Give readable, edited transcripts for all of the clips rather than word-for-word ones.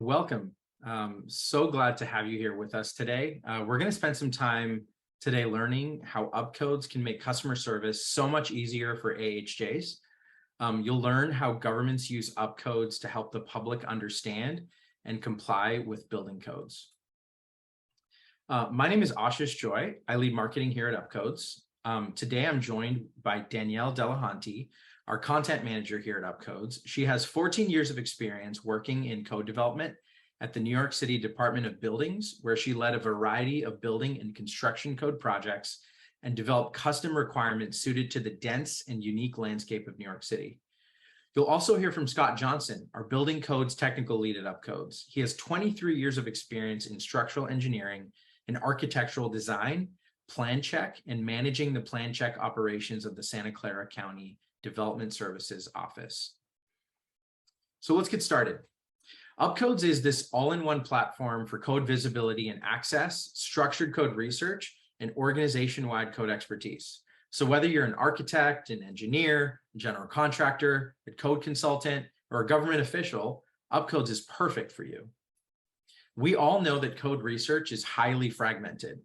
Welcome. So glad to have you here with us today. We're going to spend some time today learning how UpCodes can make customer service so much easier for AHJs. You'll learn how governments use UpCodes to help the public understand and comply with building codes. My name is Ashish Joy. I lead marketing here at UpCodes. Today, I'm joined by Danielle Delahanty, our content manager here at UpCodes. She has 14 years of experience working in code development at the New York City Department of Buildings, where she led a variety of building and construction code projects and developed custom requirements suited to the dense and unique landscape of New York City. You'll also hear from Scott Johnson, our building codes technical lead at UpCodes. He has 23 years of experience in structural engineering and architectural design, plan check, and managing the plan check operations of the Santa Clara County Development Services Office. So let's get started. UpCodes is this all-in-one platform for code visibility and access, structured code research, and organization-wide code expertise. So whether you're an architect, an engineer, a general contractor, a code consultant, or a government official, UpCodes is perfect for you. We all know that code research is highly fragmented.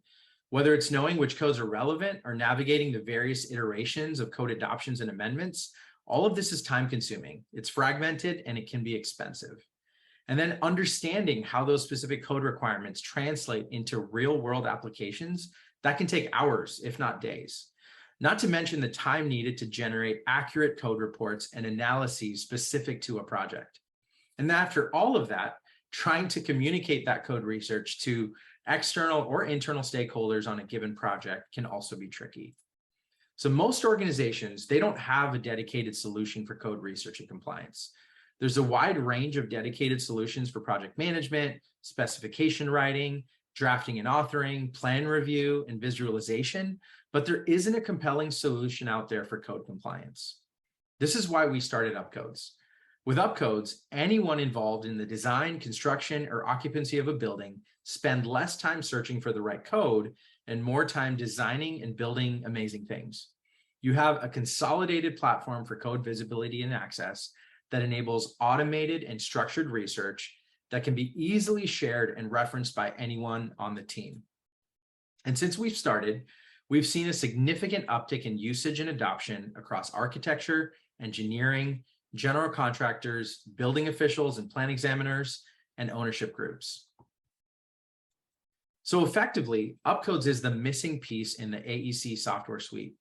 Whether it's knowing which codes are relevant or navigating the various iterations of code adoptions and amendments, all of this is time consuming. It's fragmented and it can be expensive. And then understanding how those specific code requirements translate into real world applications, that can take hours, if not days. Not to mention the time needed to generate accurate code reports and analyses specific to a project. And after all of that, trying to communicate that code research to external or internal stakeholders on a given project can also be tricky. So most organizations, they don't have a dedicated solution for code research and compliance. There's a wide range of dedicated solutions for project management, specification writing, drafting and authoring, plan review, and visualization, but there isn't a compelling solution out there for code compliance. This is why we started UpCodes. With UpCodes, anyone involved in the design, construction, or occupancy of a building spend less time searching for the right code and more time designing and building amazing things. You have a consolidated platform for code visibility and access that enables automated and structured research that can be easily shared and referenced by anyone on the team. And since we've started, we've seen a significant uptick in usage and adoption across architecture, engineering, general contractors, building officials and plan examiners, and ownership groups. So effectively, UpCodes is the missing piece in the AEC software suite.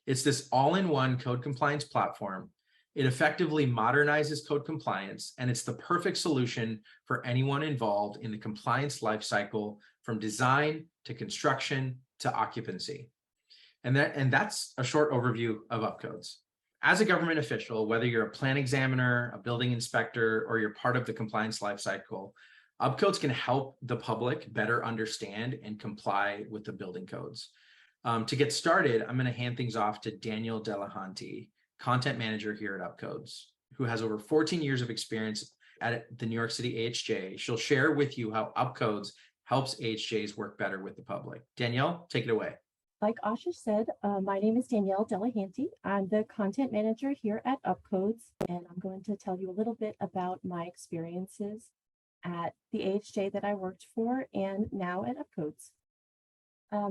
It's this all-in-one code compliance platform. It effectively modernizes code compliance, and it's the perfect solution for anyone involved in the compliance lifecycle from design to construction to occupancy. And that's a short overview of UpCodes. As a government official, whether you're a plan examiner, a building inspector, or you're part of the compliance lifecycle, UpCodes can help the public better understand and comply with the building codes. To get started, I'm going to hand things off to Danielle Delahanty, content manager here at UpCodes, who has over 14 years of experience at the New York City AHJ. She'll share with you how UpCodes helps AHJs work better with the public. Danielle, take it away. Like Ashish said, my name is Danielle Delahanty. I'm the content manager here at UpCodes, and I'm going to tell you a little bit about my experiences at the AHJ that I worked for and now at UpCodes.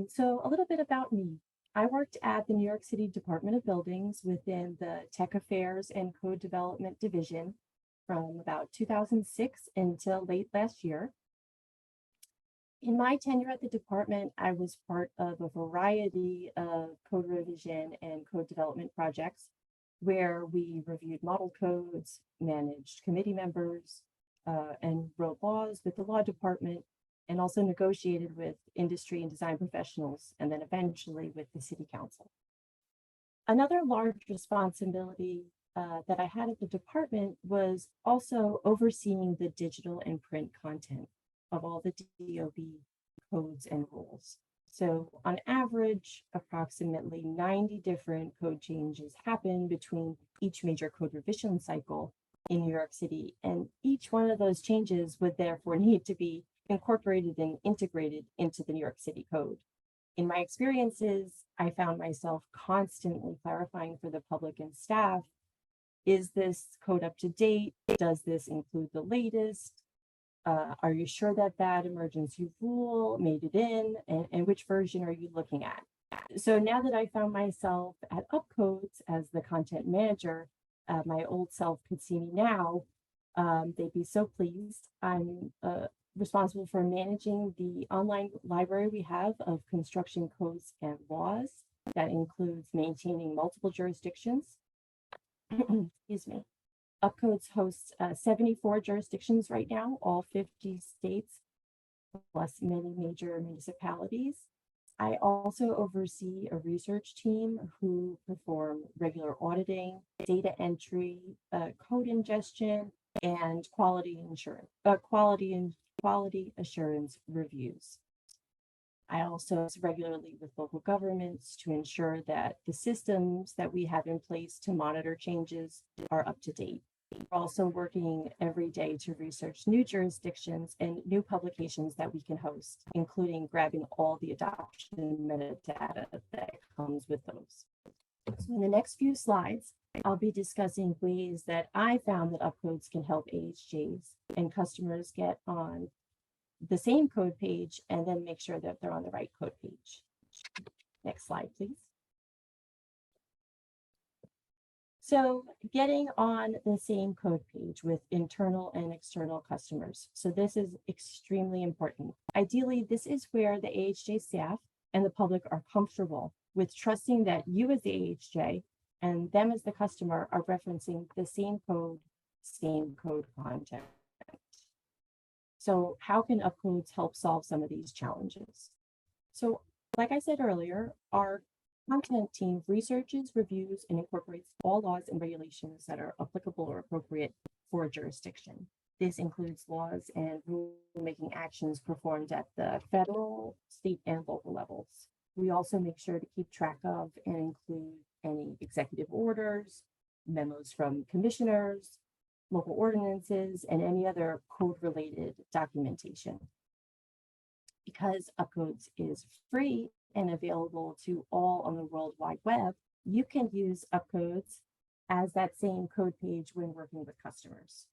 So a little bit about me. I worked at the New York City Department of Buildings within the Tech Affairs and Code Development Division from about 2006 until late last year. In my tenure at the department, I was part of a variety of code revision and code development projects where we reviewed model codes, managed committee members, and wrote laws with the law department, and also negotiated with industry and design professionals, and then eventually with the city council. Another large responsibility that I had at the department was also overseeing the digital and print content of all the DOB codes and rules. So on average, approximately 90 different code changes happen between each major code revision cycle in New York City. And each one of those changes would therefore need to be incorporated and integrated into the New York City code. In my experiences, I found myself constantly clarifying for the public and staff, is this code up to date? Does this include the latest? Are you sure that that emergency rule made it in? And which version are you looking at? So now that I found myself at UpCodes as the content manager, my old self could see me now. They'd be so pleased. I'm responsible for managing the online library we have of construction codes and laws. That includes maintaining multiple jurisdictions. Excuse me. UpCodes hosts 74 jurisdictions right now, all 50 states, plus many major municipalities. I also oversee a research team who perform regular auditing, data entry, code ingestion, and quality assurance reviews. I also work regularly with local governments to ensure that the systems that we have in place to monitor changes are up to date. We're also working every day to research new jurisdictions and new publications that we can host, including grabbing all the adoption metadata that comes with those. So in the next few slides, I'll be discussing ways that I found that UpCodes can help AHJs and customers get on the same code page and then make sure that they're on the right code page. Next slide, please. So getting on the same code page with internal and external customers. So this is extremely important. Ideally, this is where the AHJ staff and the public are comfortable with trusting that you as the AHJ and them as the customer are referencing the same code content. So how can UpCodes help solve some of these challenges? So like I said earlier, our content team researches, reviews, and incorporates all laws and regulations that are applicable or appropriate for a jurisdiction. This includes laws and rulemaking actions performed at the federal, state, and local levels. We also make sure to keep track of and include any executive orders, memos from commissioners, local ordinances, and any other code-related documentation. Because UpCodes is free and available to all on the World Wide Web, you can use UpCodes as that same code page when working with customers.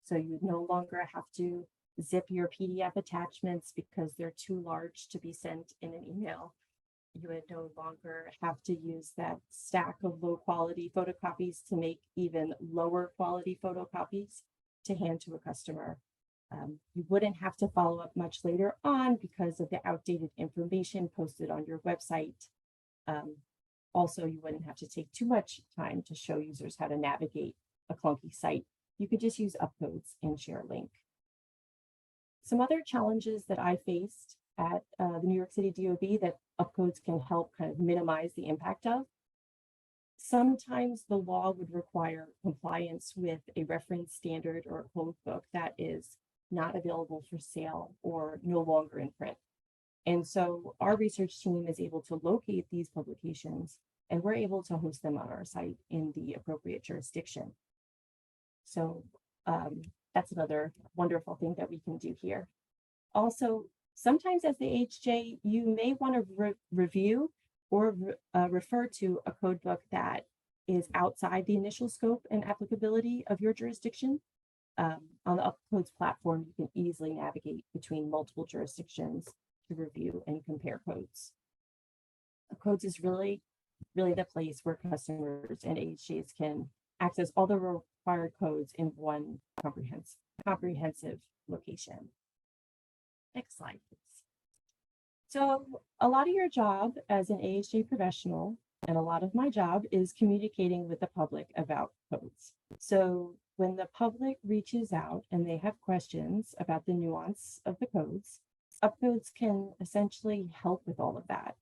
So you no longer have to zip your PDF attachments because they're too large to be sent in an email. You would no longer have to use that stack of low quality photocopies to make even lower quality photocopies to hand to a customer. You wouldn't have to follow up much later on because of the outdated information posted on your website. Also, you wouldn't have to take too much time to show users how to navigate a clunky site. You could just use UpCodes and share a link. Some other challenges that I faced at the New York City DOB that UpCodes can help kind of minimize the impact of. Sometimes the law would require compliance with a reference standard or a code book that is not available for sale or no longer in print. And so our research team is able to locate these publications and we're able to host them on our site in the appropriate jurisdiction. So that's another wonderful thing that we can do here. Also, sometimes as the AHJ, you may want to review or refer to a code book that is outside the initial scope and applicability of your jurisdiction. On the UpCodes platform, you can easily navigate between multiple jurisdictions to review and compare codes. UpCodes is really the place where customers and AHJs can access all the required codes in one comprehensive location. Next slide, please. So a lot of your job as an AHJ professional, and a lot of my job, is communicating with the public about codes. So when the public reaches out and they have questions about the nuance of the codes, UpCodes can essentially help with all of that.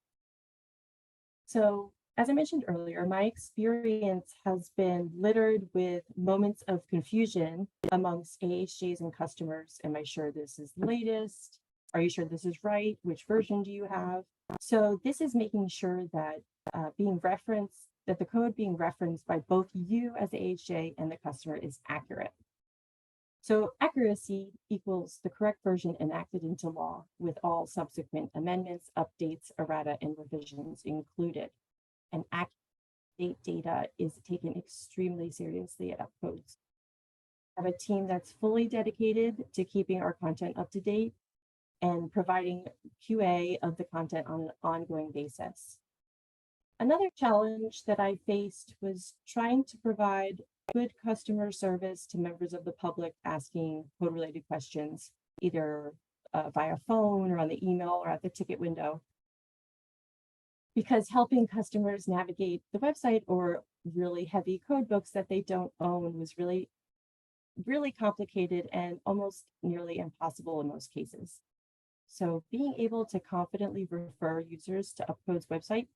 So as I mentioned earlier, my experience has been littered with moments of confusion amongst AHJs and customers. Am I sure this is the latest? Are you sure this is right? Which version do you have? So this is making sure that the code being referenced by both you as the AHJ and the customer is accurate. So accuracy equals the correct version enacted into law with all subsequent amendments, updates, errata, and revisions included. And accurate data is taken extremely seriously at UpCodes. have a team that's fully dedicated to keeping our content up to date and providing QA of the content on an ongoing basis. Another challenge that I faced was trying to provide good customer service to members of the public asking code-related questions, either via phone or on the email or at the ticket window. Because helping customers navigate the website or really heavy code books that they don't own was really complicated and almost nearly impossible in most cases. So being able to confidently refer users to UpCodes website,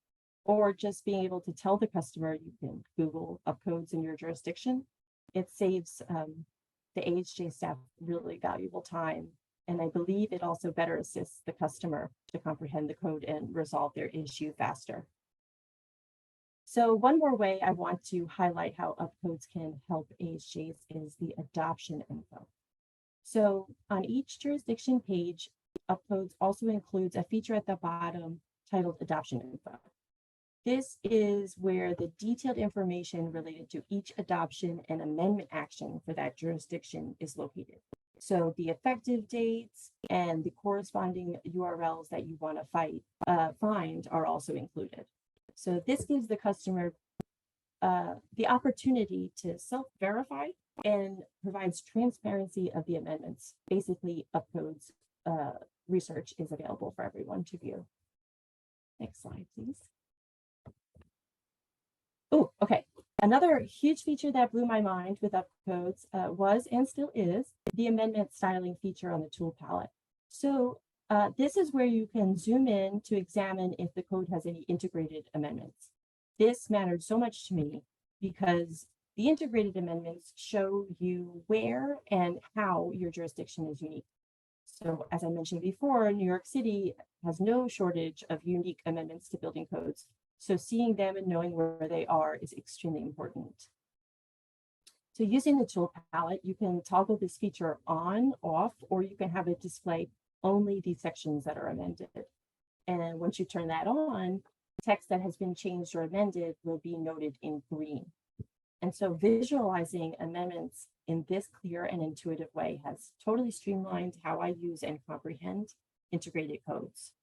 or just being able to tell the customer you can Google UpCodes in your jurisdiction, it saves the AHJ staff really valuable time. And I believe it also better assists the customer to comprehend the code and resolve their issue faster. So one more way I want to highlight how UpCodes can help AHJs is the adoption info. So on each jurisdiction page, UpCodes also includes a feature at the bottom titled Adoption Info. This is where the detailed information related to each adoption and amendment action for that jurisdiction is located. So the effective dates and the corresponding URLs that you want to find are also included. So this gives the customer the opportunity to self-verify and provides transparency of the amendments. Basically, UpCodes research is available for everyone to view. Next slide, please. Oh, okay. Another huge feature that blew my mind with UpCodes was and still is the amendment styling feature on the tool palette. So this is where you can zoom in to examine if the code has any integrated amendments. This mattered so much to me because the integrated amendments show you where and how your jurisdiction is unique. So as I mentioned before, New York City has no shortage of unique amendments to building codes. So seeing them and knowing where they are is extremely important. So using the tool palette, you can toggle this feature on, off, or you can have it display only the sections that are amended. And once you turn that on, text that has been changed or amended will be noted in green. And so visualizing amendments in this clear and intuitive way has totally streamlined how I use and comprehend integrated codes.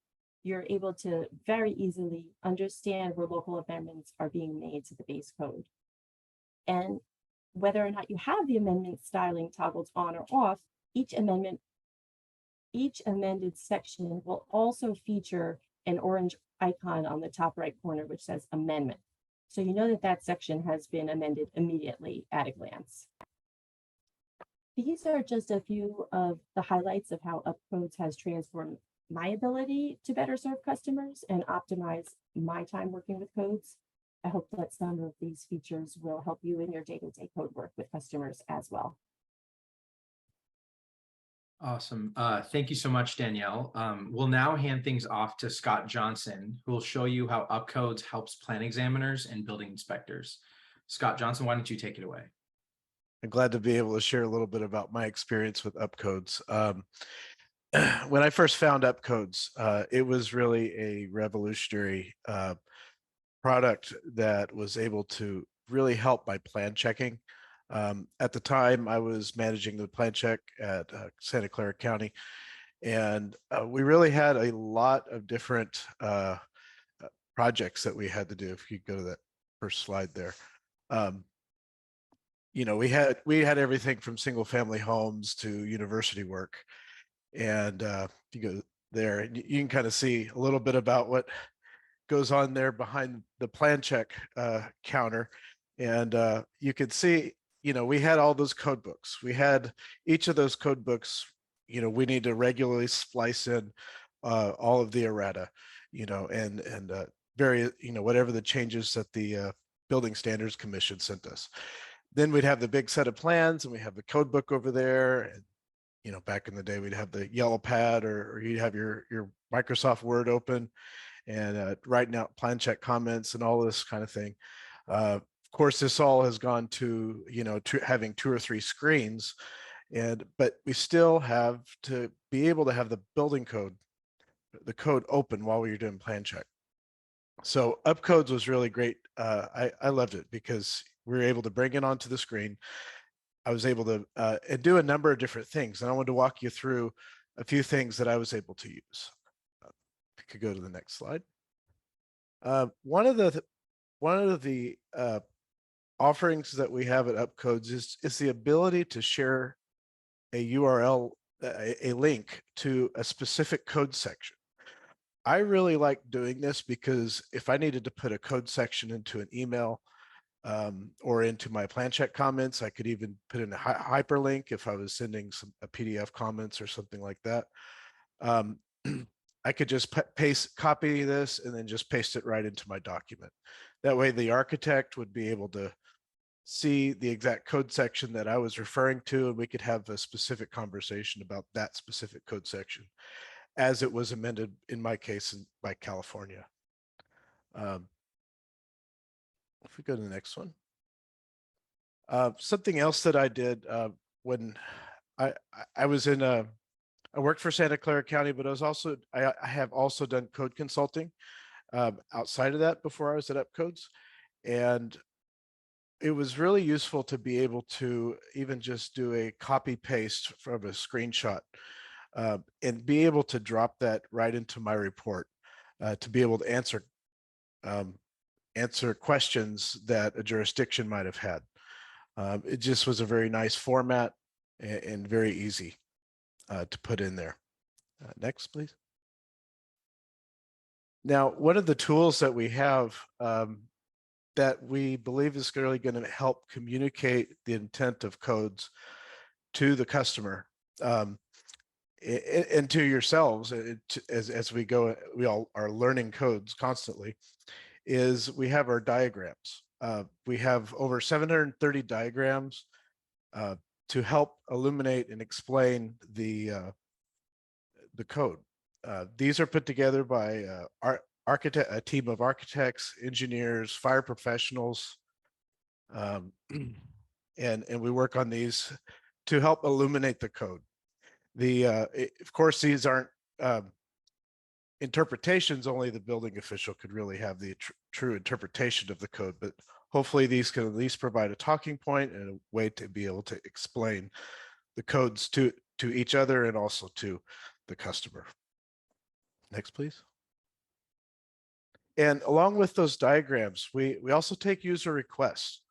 You're able to very easily understand where local amendments are being made to the base code. And whether or not you have the amendment styling toggled on or off, each amended section will also feature an orange icon on the top right corner, which says amendment. So you know that that section has been amended immediately at a glance. These are just a few of the highlights of how UpCodes has transformed my ability to better serve customers and optimize my time working with codes. I hope that some of these features will help you in your day-to-day code work with customers as well. Awesome. Thank you so much, Danielle. We'll now hand things off to Scott Johnson, who will show you how UpCodes helps plan examiners and building inspectors. Scott Johnson, why don't you take it away? I'm glad to be able to share a little bit about my experience with UpCodes. When I first found UpCodes, it was really a revolutionary product that was able to really help my plan checking. At the time, I was managing the plan check at Santa Clara County, and we really had a lot of different projects that we had to do. If you go to that first slide there. You know, we had everything from single family homes to university work. And if you go there, and you can kind of see a little bit about what goes on there behind the plan check counter. And you could see, you know, we had all those code books. We had each of those code books, you know, we need to regularly splice in all of the errata, you know, and you know, whatever the changes that the Building Standards Commission sent us. Then we'd have the big set of plans, and we have the code book over there. And, you know, back in the day, we'd have the yellow pad, or you'd have your Microsoft Word open and writing out plan check comments and all this kind of thing. Of course, this all has gone to, you know, to having 2 or 3 screens, but we still have to be able to have the building code, the code open while we were doing plan check. So UpCodes was really great. I loved it because we were able to bring it onto the screen. I was able to and do a number of different things. And I wanted to walk you through a few things that I was able to use. If you could go to the next slide. One of the offerings that we have at UpCodes is the ability to share a URL, a link to a specific code section. I really like doing this because if I needed to put a code section into an email or into my plan check comments, I could even put in a hyperlink if I was sending a PDF comments or something like that. I could just copy this and then just paste it right into my document. That way the architect would be able to see the exact code section that I was referring to, and we could have a specific conversation about that specific code section as it was amended in my case by California. If we go to the next one. Something else that I did when I was in I worked for Santa Clara County, but I have also done code consulting outside of that before I was at UpCodes. And it was really useful to be able to even just do a copy paste from a screenshot and be able to drop that right into my report to be able to answer questions that a jurisdiction might have had. It just was a very nice format and very easy to put in there. Next, please. Now, one of the tools that we have that we believe is really going to help communicate the intent of codes to the customer and to yourselves as we go, we all are learning codes constantly, is we have our diagrams. We have over 730 diagrams to help illuminate and explain the code. These are put together by a team of architects, engineers, fire professionals, and we work on these to help illuminate the code. Of course, these aren't interpretations. Only the building official could really have the true interpretation of the code, but hopefully these can at least provide a talking point and a way to be able to explain the codes to each other and also to the customer. Next, please. And along with those diagrams, we also take user requests.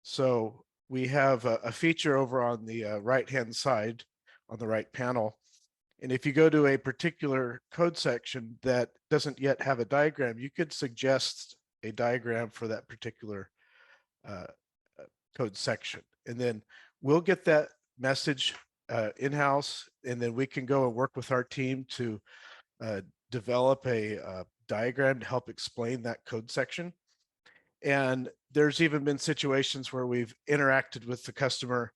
So we have a feature over on the right-hand side on the right panel. And if you go to a particular code section that doesn't yet have a diagram, you could suggest a diagram for that particular code section. And then we'll get that message in-house, and then we can go and work with our team to develop a diagram to help explain that code section. And there's even been situations where we've interacted with the customer,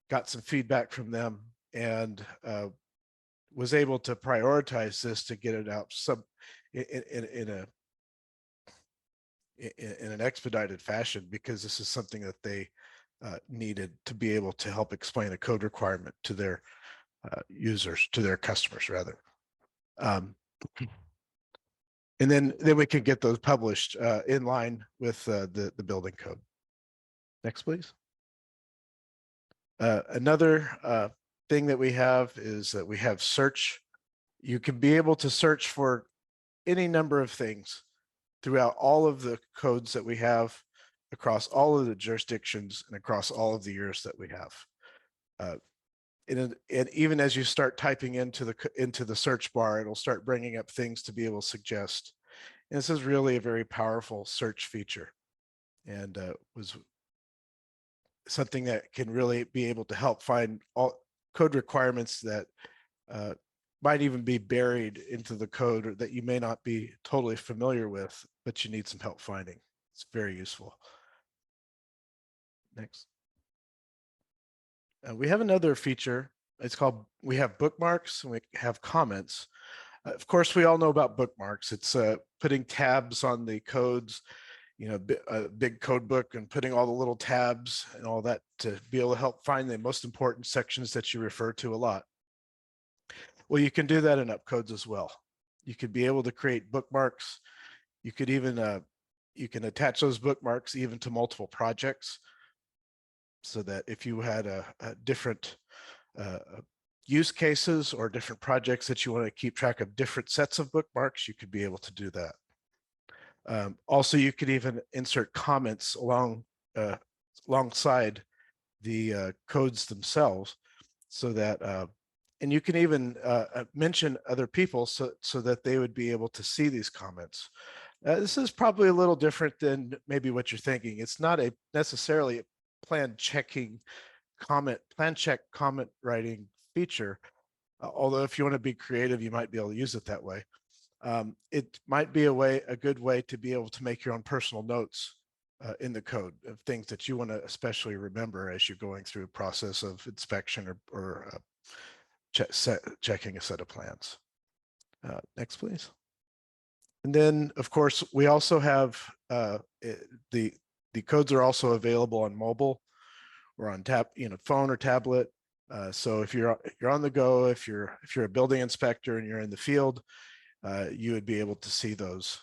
got some feedback from them, and was able to prioritize this to get it out in an expedited fashion, because this is something that they needed to be able to help explain a code requirement to their users, to their customers rather. And then we can get those published in line with the building code. Next, please. Another thing that we have is that we have search. You can be able to search for any number of things throughout all of the codes that we have across all of the jurisdictions and across all of the years that we have. And even as you start typing into the search bar, it'll start bringing up things to be able to suggest. And this is really a very powerful search feature, and was something that can really be able to help find all code requirements that might even be buried into the code, or that you may not be totally familiar with, but you need some help finding. It's very useful. Next. We have another feature. It's called, we have bookmarks and we have comments. Of course, we all know about bookmarks. It's putting tabs on the codes, you know, a big code book, and putting all the little tabs and all that to be able to help find the most important sections that you refer to a lot. Well, you can do that in UpCodes as well. You could be able to create bookmarks. You could even, you can attach those bookmarks even to multiple projects. so that if you had a different use cases or different projects that you want to keep track of different sets of bookmarks, you could be able to do that. Also, you could even insert comments alongside the codes themselves, so that and you can even mention other people so that they would be able to see these comments. This is probably a little different than maybe what you're thinking. It's not a necessarily a plan check comment writing feature. Although if you want to be creative, you might be able to use it that way. It might be a good way to be able to make your own personal notes in the code of things that you want to especially remember as you're going through a process of inspection or checking a set of plans. Next, please. And then, of course, we also have the codes are also available on mobile or on phone or tablet. So if you're on the go, if you're a building inspector and you're in the field, you would be able to see those,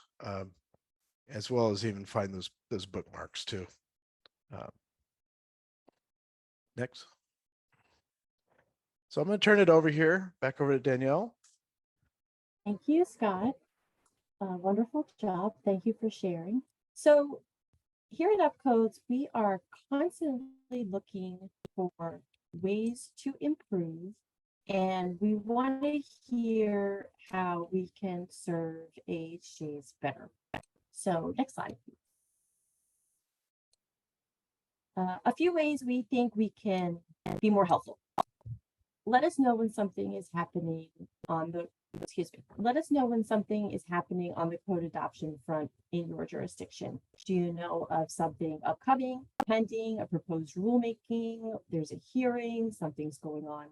as well as even find those bookmarks too. Next. So I'm going to turn it back over to Danielle. Thank you, Scott. Wonderful job. Thank you for sharing. So here at UpCodes, we are constantly looking for ways to improve, and we want to hear how we can serve AHJs better. So next slide, please. A few ways we think we can be more helpful. Let us know when something is happening on the let us know when something is happening on the code adoption front in your jurisdiction. Do you know of something upcoming, pending, a proposed rulemaking? There's a hearing, something's going on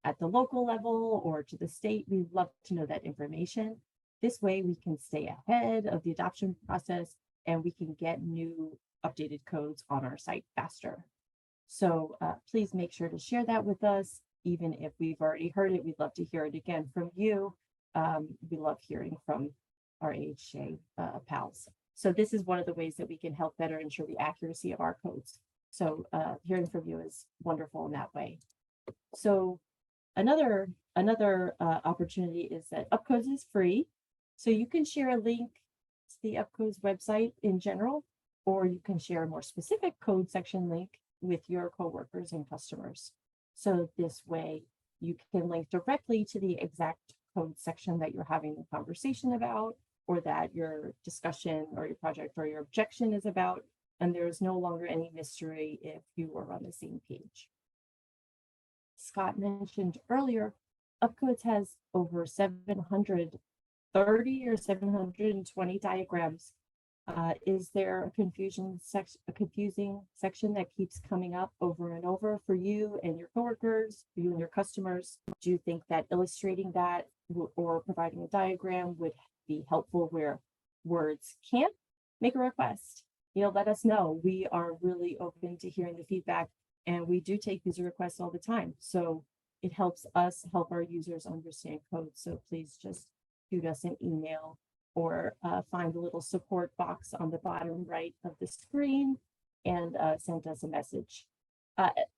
at the local level or to the state. We'd love to know that information. This way we can stay ahead of the adoption process and we can get new updated codes on our site faster. So please make sure to share that with us. Even if we've already heard it, we'd love to hear it again from you. We love hearing from our AHJ pals. So this is one of the ways that we can help better ensure the accuracy of our codes. So hearing from you is wonderful in that way. So another opportunity is that UpCodes is free. So you can share a link to the UpCodes website in general, or you can share a more specific code section link with your coworkers and customers. So this way you can link directly to the exact code section that you're having a conversation about, or that your discussion or your project or your objection is about, and there's no longer any mystery if you are on the same page. Scott mentioned earlier, UpCodes has over 730 or 720 diagrams. Is there a confusing section that keeps coming up over and over for you and your coworkers, for you and your customers? Do you think that illustrating that or providing a diagram would be helpful where words can't? Make a request. Let us know. We are really open to hearing the feedback, and we do take user requests all the time. So it helps us help our users understand code. So please just shoot us an email or find a little support box on the bottom right of the screen and send us a message.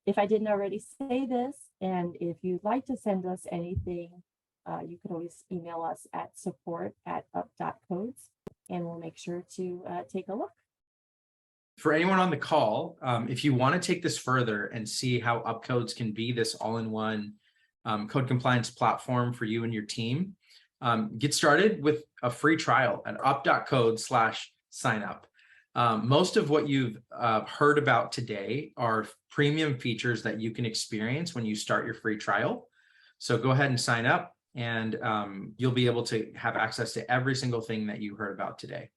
If I didn't already say this, and if you'd like to send us anything, you can always email us at support@up.codes, and we'll make sure to take a look. For anyone on the call, if you want to take this further and see how UpCodes can be this all-in-one code compliance platform for you and your team, get started with a free trial at up.codes/signup. Most of what you've heard about today are premium features that you can experience when you start your free trial. So go ahead and sign up, and you'll be able to have access to every single thing that you heard about today.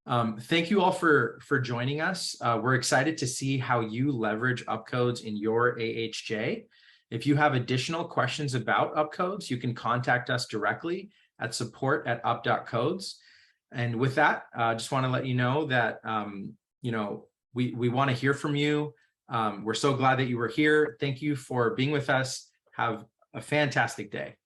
Thank you all for joining us. We're excited to see how you leverage UpCodes in your AHJ. If you have additional questions about UpCodes, you can contact us directly at support@up.codes. And with that, I just want to let you know that we want to hear from you. We're so glad that you were here. Thank you for being with us. Have a fantastic day.